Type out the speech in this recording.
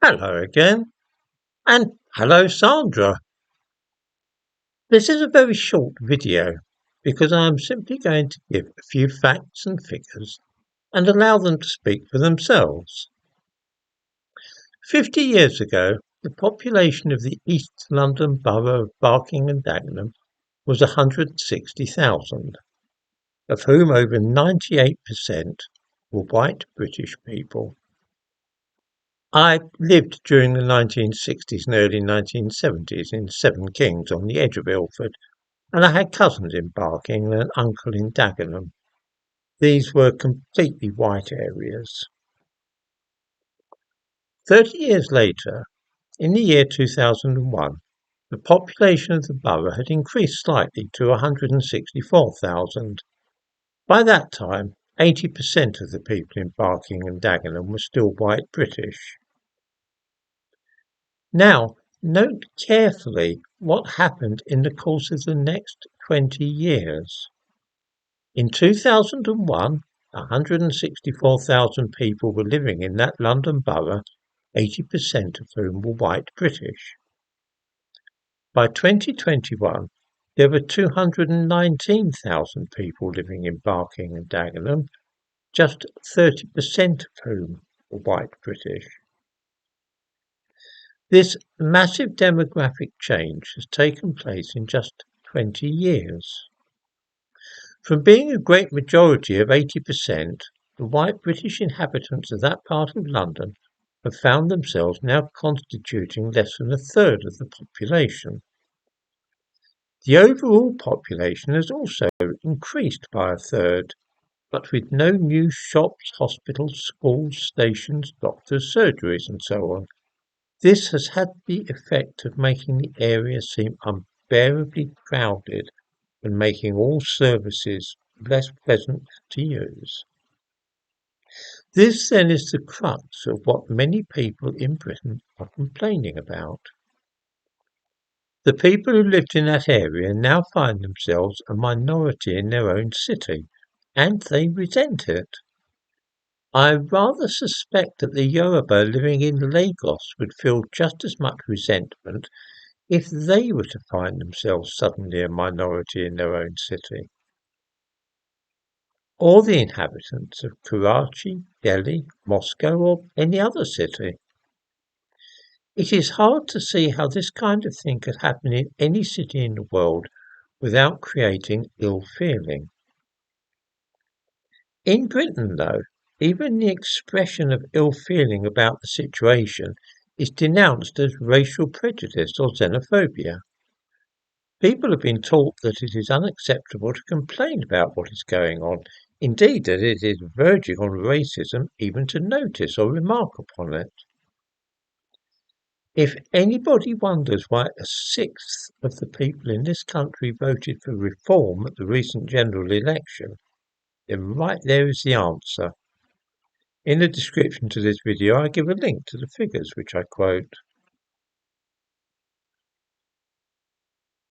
Hello again, and hello Sandra. This is a very short video because I am simply going to give a few facts and figures and allow them to speak for themselves. 50 years ago, the population of the East London borough of Barking and Dagenham was 160,000, of whom over 98% were white British people. I lived during the 1960s and early 1970s in Seven Kings on the edge of Ilford, and I had cousins in Barking and an uncle in Dagenham. These were completely white areas. 30 years later, in the year 2001, the population of the borough had increased slightly to 164,000. By that time, 80% of the people in Barking and Dagenham were still white British. Now, note carefully what happened in the course of the next 20 years. In 2001, 164,000 people were living in that London borough, 80% of whom were white British. By 2021, there were 219,000 people living in Barking and Dagenham, just 30% of whom were white British. This massive demographic change has taken place in just 20 years. From being a great majority of 80%, the white British inhabitants of that part of London have found themselves now constituting less than a third of the population. The overall population has also increased by a third, but with no new shops, hospitals, schools, stations, doctors, surgeries and so on. This has had the effect of making the area seem unbearably crowded and making all services less pleasant to use. This then is the crux of what many people in Britain are complaining about. The people who lived in that area now find themselves a minority in their own city, and they resent it. I rather suspect that the Yoruba living in Lagos would feel just as much resentment if they were to find themselves suddenly a minority in their own city. Or the inhabitants of Karachi, Delhi, Moscow, or any other city. It is hard to see how this kind of thing could happen in any city in the world without creating ill feeling. In Britain, though, even the expression of ill feeling about the situation is denounced as racial prejudice or xenophobia. People have been taught that it is unacceptable to complain about what is going on, indeed that it is verging on racism even to notice or remark upon it. If anybody wonders why a sixth of the people in this country voted for reform at the recent general election, then right there is the answer. In the description to this video I give a link to the figures which I quote.